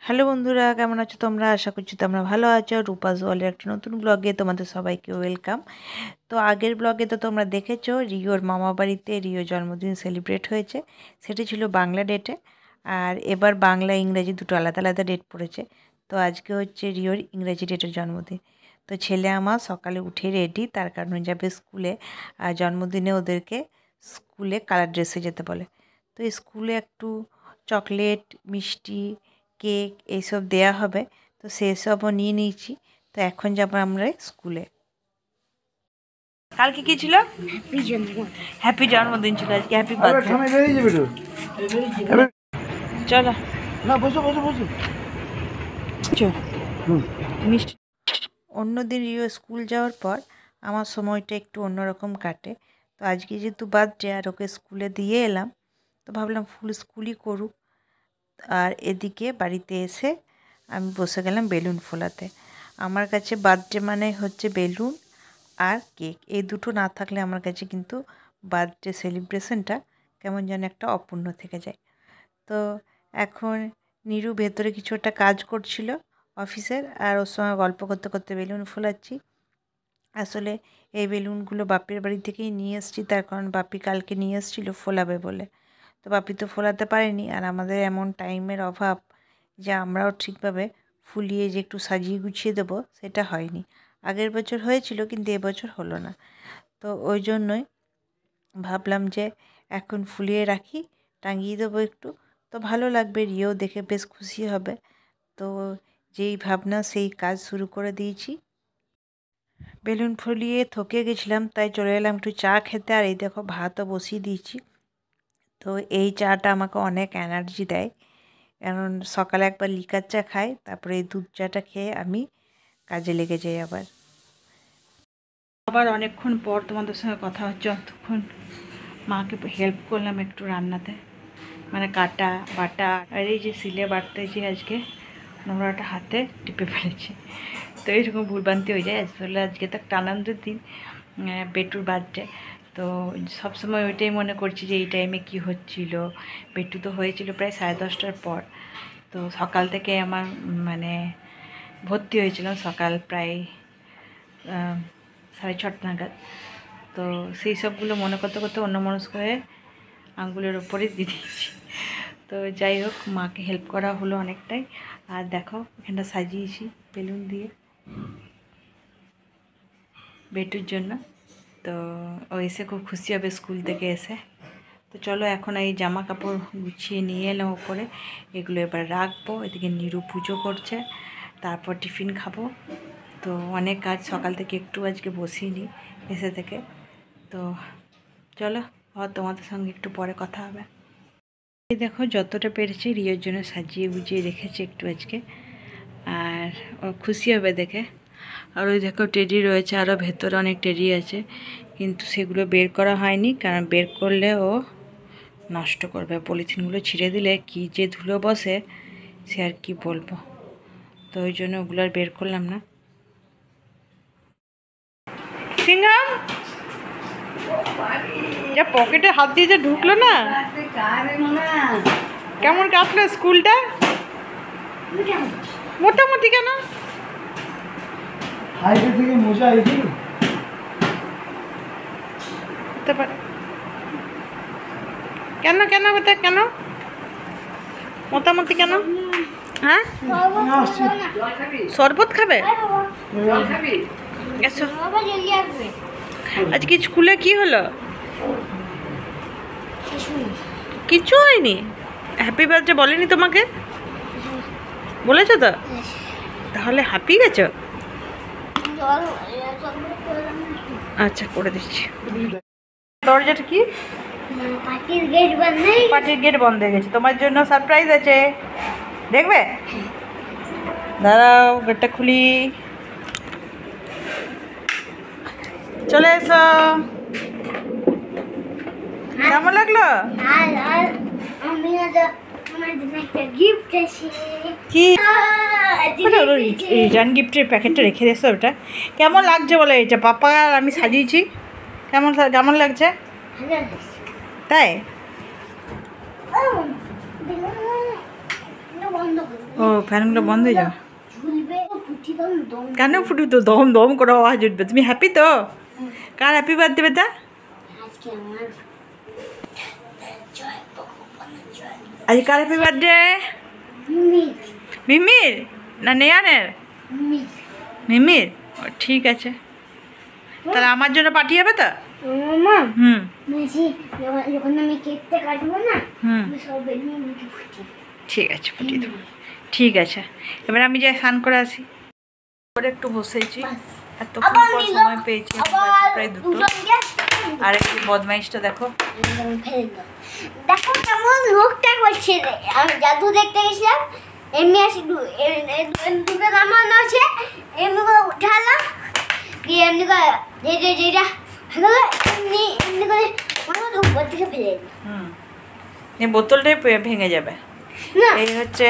Hello বন্ধুরা, কেমন আছো তোমরা? আশা করছি তোমরা ভালো আছো। রূপাস ওয়ার্ল্ডের একটা নতুন ব্লগে তোমাদের সবাইকে ওয়েলকাম। তো আগের ব্লগে তো তোমরা দেখেছো রিওর মামা বাড়িতে রিও জন্মদিন সেলিব্রেট হয়েছে, সেটি ছিল বাংলা ডেটে। আর এবার বাংলা ইংরেজি দুটো আলাদা আলাদা ডেট পড়েছে। তো আজকে হচ্ছে রিওর ইংরেজি ডেটের জন্মদিন। তো ছেলে আমার সকালে উঠে রেডি, তার কারণে যাবে স্কুলে। আর জন্মদিনে ওদেরকে স্কুলে কালার ড্রেসে যেতে বলে। তো স্কুলে একটু চকলেট, মিষ্টি, কেক এইসব দেয়া হবে। তো সেসবও নিয়ে নিয়েছি। তো এখন যাবো আমরা স্কুলে। কালকে কি ছিল? হ্যাপি জন্মদিন ছিল, আজকে হ্যাপি বার্থডে। চলো না, বসো বসো বসো। মিষ্টি অন্যদিন রিও স্কুল যাওয়ার পর আমার সময়টা একটু অন্যরকম কাটে। তো আজকে যেহেতু বার্থডে আর ওকে স্কুলে দিয়ে এলাম, তো ভাবলাম ফুল স্কুলই করুক। আর এদিকে বাড়িতে এসে আমি বসে গেলাম বেলুন ফোলাতে। আমার কাছে বার্থডে মানে হচ্ছে বেলুন আর কেক, এই দুটো না থাকলে আমার কাছে কিন্তু বার্থডে সেলিব্রেশনটা কেমন যেন একটা অপূর্ণ থেকে যায়। তো এখন নিরু ভেতরে কিছু একটা কাজ করছিল অফিসের, আর ওর সঙ্গে গল্প করতে করতে বেলুন ফোলাচ্ছি। আসলে এই বেলুনগুলো বাপির বাড়ি থেকেই নিয়ে এসেছি, তার কারণ বাপি কালকে নিয়ে এসেছিলো ফোলাবে বলে। তো বাপি তো ফোলাতে পারেনি, আর আমাদের এমন টাইমের অভাব যে আমরাও ঠিকভাবে ফুলিয়ে যে একটু সাজিয়ে গুছিয়ে দেবো সেটা হয়নি। আগের বছর হয়েছিল কিন্তু এবছর হলো না। তো ওই জন্যই ভাবলাম যে এখন ফুলিয়ে রাখি, টাঙিয়ে দেবো একটু, তো ভালো লাগবে, রিও দেখে বেশ খুশি হবে। তো যেই ভাবনা সেই কাজ শুরু করে দিয়েছি। বেলুন ফুলিয়ে থকে গেছিলাম, তাই চলে এলাম একটু চা খেতে। আর এই দেখো ভাতও বসিয়ে দিয়েছি। তো এই চাটা আমাকে অনেক এনার্জি দেয়, কারণ সকালে একবার লিকার চা খাই, তারপরে এই দুধ চাটা খেয়ে আমি কাজে লেগে যাই। আবার অনেকক্ষণ পর তোমাদের সঙ্গে কথা হচ্ছে। অতক্ষণ মাকে হেল্প করলাম একটু রান্নাতে, মানে কাটা বাটা। আর এই যে সিলে বাটতে যে আজকে নোংরাটা হাতে টিপে ফেলেছি, তো এইরকম ভুলভ্রান্তি হয়ে যায়। আসলে আজকে তো একটা আনন্দের দিন, বেটুর বার্থডে। তো সবসময় ওইটাই মনে করছি যে এই টাইমে কি হচ্ছিল। বেটু তো হয়েছিল প্রায় 10:30টার পর। তো সকাল থেকে আমার মানে ভর্তি হয়েছিলাম সকাল প্রায় 6:30 নাগাদ। তো সেই সবগুলো মনে করতে করতে অন্যমনস্ক হয়ে আঙ্গুলের ওপরে দিয়ে দিয়েছি। তো যাই হোক, মাকে হেল্প করা হলো অনেকটাই। আর দেখো এখানটা সাজিয়েছি বেলুন দিয়ে বেটুর জন্য। তো ও এসে খুব খুশি হবে স্কুল থেকে এসে। তো চলো এখন এই জামা কাপড় গুছিয়ে নিয়ে এলাম ওপরে, এগুলো এবার রাখবো। এদিকে নিরু পুজো করছে, তারপর টিফিন খাবো। তো অনেক কাজ সকাল থেকে, একটু আজকে বসিনি এসে থেকে। তো চলো আবার তোমাদের সঙ্গে একটু পরে কথা হবে। এই দেখো যতটা পেরেছি রিওর জন্য সাজিয়ে গুজিয়ে রেখেছি একটু আজকে, আর ও খুশি হবে দেখে। আর ওই দেখো টেডি রয়েছে, আরও ভেতরে অনেক টেডি আছে, কিন্তু সেগুলো বের করা হয়নি, কারণ বের করলে ও নষ্ট করবে। পলিথিনগুলো ছিঁড়ে দিলে কি যে ধুলো বসে সে আর কি বলবো। তো ওই জন্য ওগুলো আর বের করলাম না। সিংহাম যা পকেটে হাত দিয়ে যে ঢুকলো না, কেমন কাটলো স্কুলটা? মোটামুটি। কেন হতে পারে, কেন কেন কেন মোটামুটি কেন? হ্যাঁ, শরবত খাবে? আজকে স্কুলে কি হলো? কিছু হয়নি। হ্যাপি বার্থডে বলেনি তোমাকে? বলেছো তো? তাহলে হ্যাপি গেছো? আচ্ছা, করে দিচ্ছি। দরজাটা কি? পার্টির গেট বন্ধ হয়ে গেছে, তোমার জন্য সারপ্রাইজ আছে, দেখবে? দাঁড়াও, গেটটা খুলি। চলে এসো। কেমন লাগলো? কি রিটার্ন গিফটের প্যাকেটটা রেখে দিয়েছো? ওটা কেমন লাগছে বলে? এটা পাপা আর আমি সাজিয়েছি। কেমন কেমন লাগছে? তাই ও ফ্যানগুলো বন্ধ হয়ে যাবে কেন ফুটু তো দম দম করে আওয়াজ উঠবে তুমি হ্যাপি তো কার হ্যাপি বার্থডে বেটা আজ কার হ্যাপি বার্থডে মিমির না নেয়ানের মিমির ঠিক আছে তাহলে আমার জন্য পাঠিয়ে যাবে তো হুম ঠিক আছে ফুটিয়ে দেবো ঠিক আছে এবার আমি যাই স্নান করে আসি পরে একটু বসেছি এতক্ষণ পর সময় পেয়েছি প্রায় 2টো আর একটু বদমাইশটা দেখো দেখো কেমন লোকটা করছে আমি জাদু দেখতে গেছিলাম এমনি আসি দুটো নামানো আছে এমনি করে উঠালাম দিয়ে এমনি করে যেটা এমনি এমনি করে আমার উপর থেকে ফেলে দিই এই বোতলটাই ভেঙে যাবে এই হচ্ছে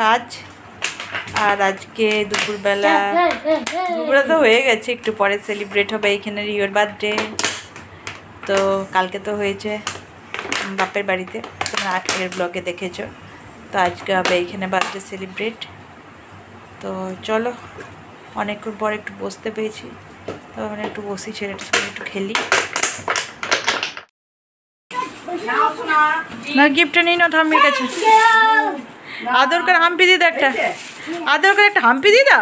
কাজ আর আজকে দুপুরবেলা তো হয়ে গেছে একটু পরে সেলিব্রেট হবে এইখানে রিওর বার্থডে তো কালকে তো হয়েছে বাপের বাড়িতে তোমরা আগের ব্লগে দেখেছো তো আজকে হবে এইখানে বার্থডে সেলিব্রেট তো চলো অনেকক্ষণ পর একটু বসতে পেয়েছি তো আমরা একটু বসি ছেলেটার সঙ্গে একটু খেলি না গিফটটা নিই না ঠাম্মির কাছে আদর করে হাম্পি দিদা একটা আদর করে একটা হাম্পি দিদা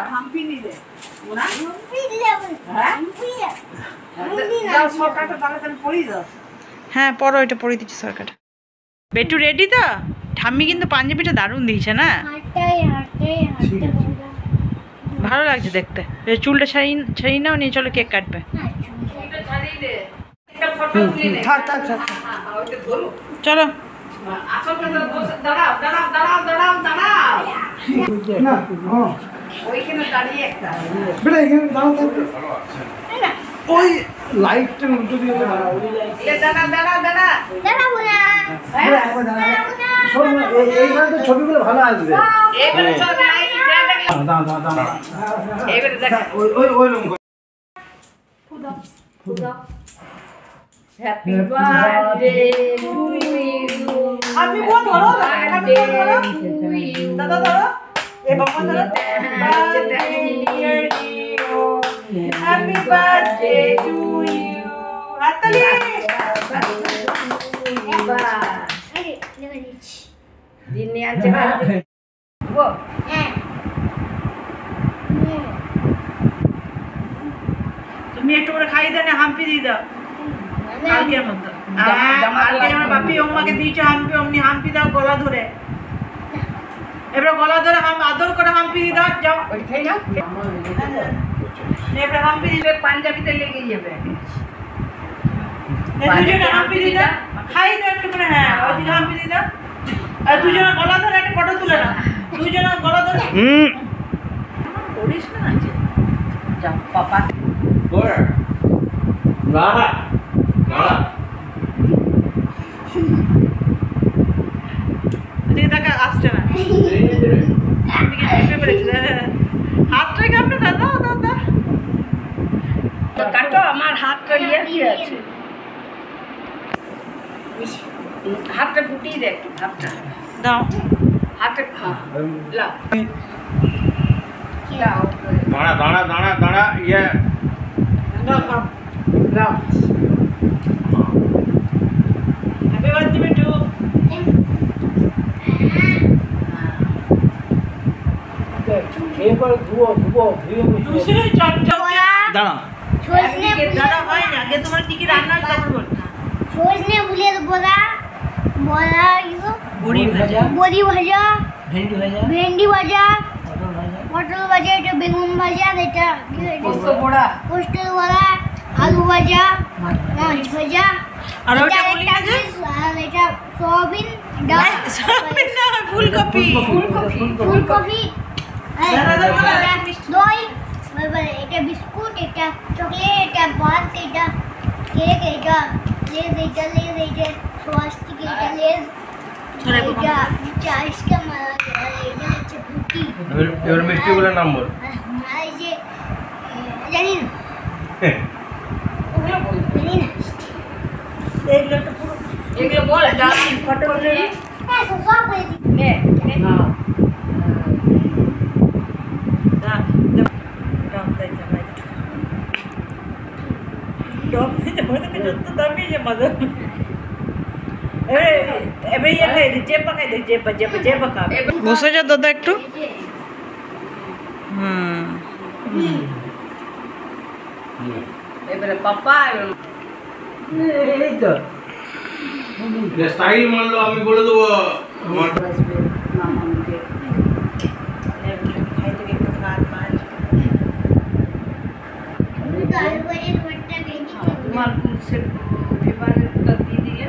হ্যাঁ পরো এটা পরে দিচ্ছি সরকারটা বেটু রেডি তো ঠাম্মি কিন্তু পাঞ্জাবিটা দারুণ দিয়েছে না ভালো লাগছে দেখতে চুলটা ছাড়িয়ে নাও নিয়ে চলো কেক কাটবে চলো ওই লাইটটা উল্টো দিয়ে এইখানে তো ছবিগুলো ভালো আসবে Happy birthday to you. Happy birthday to you. দাদা ধরো এ বাবা ধরো হ্যাপি বার্থডে টু ইউ হাততালি দিনে আছে গো তুমি একটু করে খাই দেন হাম্পি দিয়ে দাও কালকের মতো কালকে আমার বাপি ওমাকে দিয়েছে হাম্পি অমনি হাম্পি দাও গলা ধরে এবার গলা ধরে আদর করে হাম্পি দিয়ে দাও যাও ওই খাই না এবার হাম্পি দিলে পাঞ্জাবিতে লেগে যাবে দুজনে হাম্পি দিয়ে দাও খাই দাও একটু করে হ্যাঁ ওইদিকে হাম্পি দিয়ে দাও আর দুজনে গলা ধরে একটা ফটো তুলে নাও দুজনে গলা ধরে করিস না যাও পাপা এদিকে টাকা আসছে না হাতটা কামড়ে দাদা দাদা কাটো আমার হাতটা ইয়ে দিয়ে আছে হাতটা গুটিয়ে দে একটু হাতটা দাও হাতে লাও দাঁড়া দাঁড়া দাঁড়া দাঁড়া ইয়ে দাও লাও হ্যাপি বার্থডে বেটু এবার দুশো চারটা দাঁড়া সজনে দাদা হয় না আগে তোমার কি কি রান্না তারপর বলতে সজনে ফুলের বড়া বড়া বড়ি ভাজা বড়ি ভাজা ভেন্ডি ভাজা ভেন্ডি ভাজা পটল ভাজা এটা বেগুন ভাজা এটা পোস্ত বড়া পোস্টের বড়া আলু ভাজা মাছ ভাজা আর ওটা এটা বলি না যে আর এটা সয়াবিন ডাল সয়াবিন না ফুলকপি ফুলকপি দাদা বলো, এটা দই এটা বিস্কুট এটা চকলেট এটা ভাত এটা কেক এটা লেজ এটা সোয়াস্টিক এটা লেজ ছড়াই বাবা। এটা আইসক্রিম এটা হচ্ছে ফুটি এবার মিষ্টিগুলোর নাম বল আর এই যে জানি না ওগুলো বল জানি না এগুলো একটা পুরো এগুলো বল ডাল ফটো হ্যাঁ সব করে দিই নে मदन এবারে ইয়ে খাই দি জেপা খাই দি জেপা খা বসে যা দাদা একটু এবারে পাপা এই তো স্টাইল মানলো আমি বলে দেবো তোমার ফেভারিটটা দিয়ে দিলে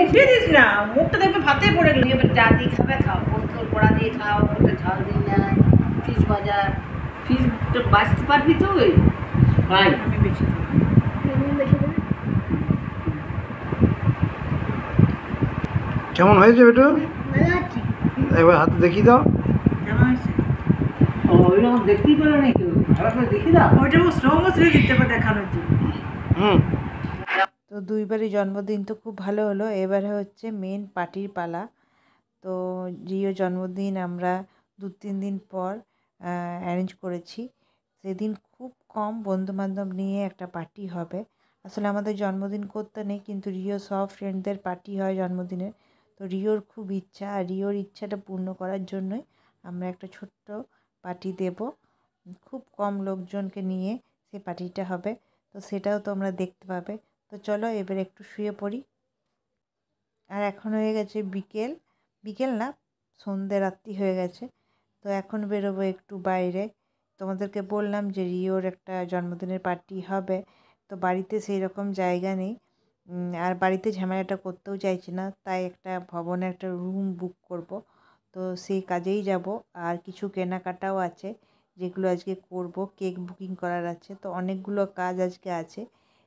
উঠিয়ে দিস না মুখটা দেখবে ভাতে পড়ে গেল এবার চা দিয়ে খাবে খাও পোস্ত কড়া দিয়ে খাও ওটা ঝাল দিয়ে নেয় ফিস ভাজা ফিসটা বাঁচতে পারবি তো ওই ভাই আমি বেশি কেমন হয়েছে বেটু একবার হাতে দেখিয়ে দাও কেমন হয়েছে ওইরকম দেখতেই পারে না কেউ ভালো করে দেখি দাও ওইটা স্লো মোশনে দিতে পারে দেখানোর জন্য হুম তো দুইবারই জন্মদিন তো খুব ভালো হলো এবারে হচ্ছে মেন পার্টির পালা তো রিও জন্মদিন আমরা 2-3 দিন পর অ্যারেঞ্জ করেছি সেদিন খুব কম বন্ধুবান্ধব নিয়ে একটা পার্টি হবে আসলে আমাদের জন্মদিন করতে নেই কিন্তু রিও সব ফ্রেন্ডদের পার্টি হয় জন্মদিনের তো রিওর খুব ইচ্ছা আর রিওর ইচ্ছাটা পূর্ণ করার জন্যই আমরা একটা ছোট্ট পার্টি দেব খুব কম লোকজনকে নিয়ে সেই পার্টিটা হবে তো সেটাও তোমরা দেখতে পাবে তো চলো এবার একটু শুয়ে পড়ি আর এখন হয়ে গেছে বিকেল না সন্ধে রাত্রি হয়ে গেছে তো এখন বেরোবো একটু বাইরে তোমাদেরকে বললাম যে রিওর একটা জন্মদিনের পার্টি হবে তো বাড়িতে সেই রকম জায়গা নেই আর বাড়িতে ঝামেলাটা করতেও চাইছি না তাই একটা ভবনে একটা রুম বুক করব তো সেই কাজেই যাব আর কিছু কেনাকাটাও আছে যেগুলো আজকে করব কেক বুকিং করার আছে তো অনেকগুলো কাজ আজকে আছে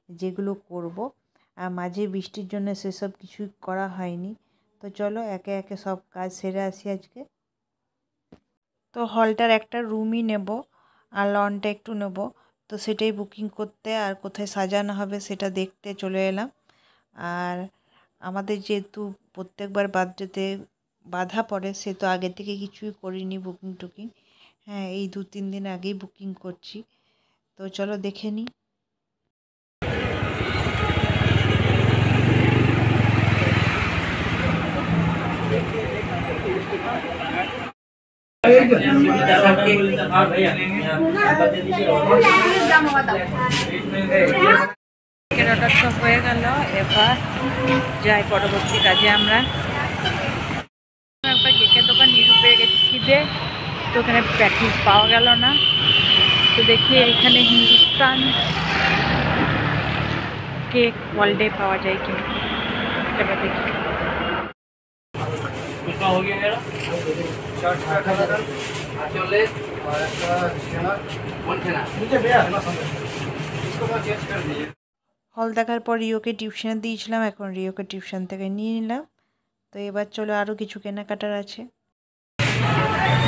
যেগুলো করব আর মাঝে বৃষ্টির জন্য সেসব কিছুই করা হয়নি তো চলো একে একে সব কাজ সেরে আসি আজকে তো হলটার একটা রুমই নেব আর লনটা একটু নেব তো সেটাই বুকিং করতে আর কোথায় সাজানো হবে সেটা দেখতে চলে এলাম আর আমাদের যেহেতু প্রত্যেকবার বার্থডেতে বাধা পড়ে সে তো আগে থেকে কিছুই করিনি বুকিং টুকিং হ্যাঁ এই 2-3 দিন আগেই বুকিং করছি তো চলো দেখে নিই কেনাটা তো হয়ে গেল এবার যাই পরবর্তী কাজে আমরা একবার কেকের দোকান নিরু পেয়ে গেছি খিদে তো ওখানে প্যাকেজ পাওয়া গেল না তো দেখি এখানে হিন্দুস্তান কেক ওয়ার্ল্ডে পাওয়া যায় কি এবার দেখি हो गया मेरा चले হল দেখার পর রিওকে টিউশনে দিয়েছিলাম এখন রিওকে টিউশন থেকে নিয়ে নিলাম তো এবার চলো আরও কিছু কেনাকাটার আছে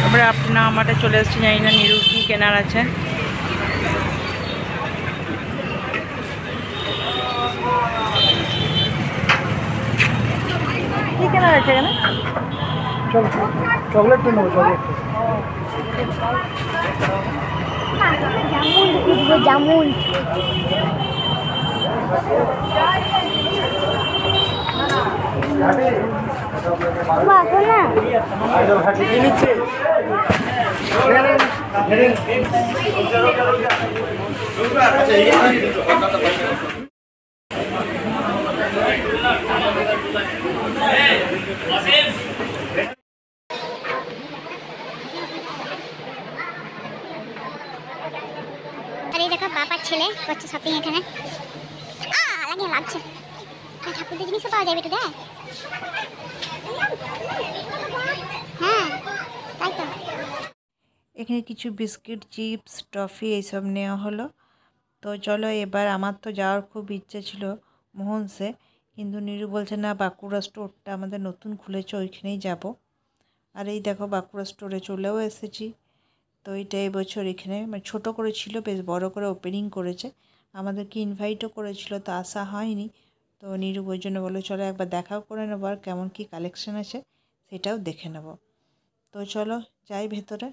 তারপরে আপনার আমারটা চলে এসেছি জানি না নিরু কী কেনার আছে কী কেনার আছে এখানে चॉकलेट तो नो चॉकलेट জামুন বাবা না আরে দেখো বাবার ছেলে করছে শপিং এখানে লাগে লাগছে ঠাকুরদের জিনিসও পাওয়া যাবে তো দেখ হ্যাঁ তাই তো এখানে কিছু বিস্কিট চিপস টফি এইসব নেওয়া হলো তো চলো এবার আমার তো যাওয়ার খুব ইচ্ছে ছিল মোহনসে কিন্তু নিরু বলছে না বাঁকুড়া স্টোরটা আমাদের নতুন খুলেছে ওইখানেই যাব আর এই দেখো বাঁকুড়া স্টোরে চলেও এসেছি তো এটা এবছর এখানে মানে ছোটো করে ছিল বেশ বড় করে ওপেনিং করেছে আমাদেরকে ইনভাইটও করেছিল তো আসা হয়নি তো নিরু ওই জন্য বললো চলো একবার দেখাও করে নেবো আর কেমন কী কালেকশান আছে সেটাও দেখে নেব তো চলো যাই ভেতরে।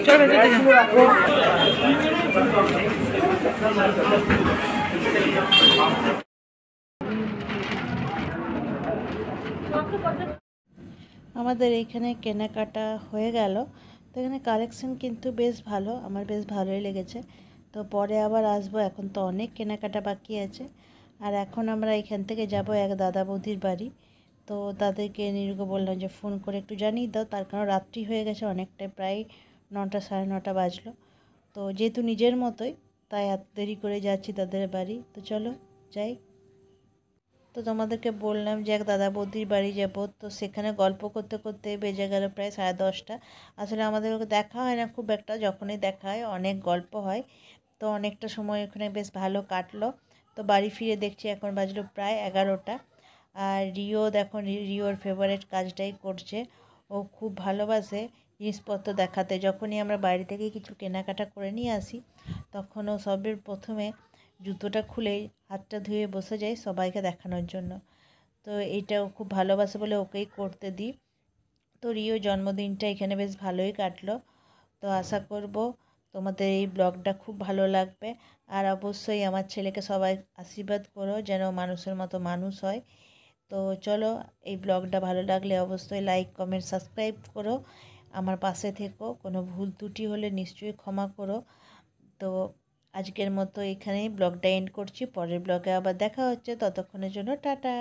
চলো ভেতরে আমাদের এইখানে কেনাকাটা হয়ে গেল। তো এখানে কালেকশন কিন্তু বেশ ভালো, আমার বেশ ভালোই লেগেছে। তো পরে আবার আসবো, এখন তো অনেক কেনাকাটা বাকি আছে। আর এখন আমরা এখান থেকে যাব এক দাদা বৌদির বাড়ি। তো তাদেরকে নিরুকে বললাম যে ফোন করে একটু জানিয়ে দাও, তার কারণ রাত্রি হয়ে গেছে অনেকটাই, প্রায় 9টা 9:30 বাজলো। তো যেহেতু নিজের মতোই, তাই এত দেরি করে যাচ্ছি তাদের বাড়ি। তো চলো যাই। তো তোমাদেরকে বললাম যে এক দাদা বৌদির বাড়ি যাব, তো সেখানে গল্প করতে করতে বেজে গেল প্রায় 10:30। আসলে আমাদের ওকে দেখা হয় না খুব একটা, যখনই দেখা হয় অনেক গল্প হয়। তো অনেকটা সময় ওখানে বেশ ভালো কাটলো। তো বাড়ি ফিরে দেখছি এখন বাজলো প্রায় 11টা। আর রিও দেখো, রিওর ফেভারিট কাজটাই করছে। ও খুব ভালোবাসে জিনিসপত্র দেখাতে। যখনই আমরা বাইরে থেকে কিছু কেনাকাটা করে নিয়ে আসি, তখন ও সবের প্রথমে জুতোটা খুলেই হাতটা ধুয়ে বসে যায় সবাইকে দেখানোর জন্য। তো এইটাও খুব ভালোবাসে বলে ওকেই করতে দিই। তো রিও জন্মদিনটা এখানে বেশ ভালোই কাটলো। তো আশা করব তোমাদের এই ব্লগটা খুব ভালো লাগবে। আর অবশ্যই আমার ছেলেকে সবাই আশীর্বাদ করো যেন মানুষের মতো মানুষ হয়। তো চলো, এই ব্লগটা ভালো লাগলে অবশ্যই লাইক কমেন্ট সাবস্ক্রাইব করো, আমার পাশে থেকো। কোনো ভুল ত্রুটি হলে নিশ্চয়ই ক্ষমা করো। তো আজকের মতো এখানেই ব্লগটা এন্ড করছি, পরের ব্লগে আবার দেখা হচ্ছে, ততক্ষণের জন্য টাটা।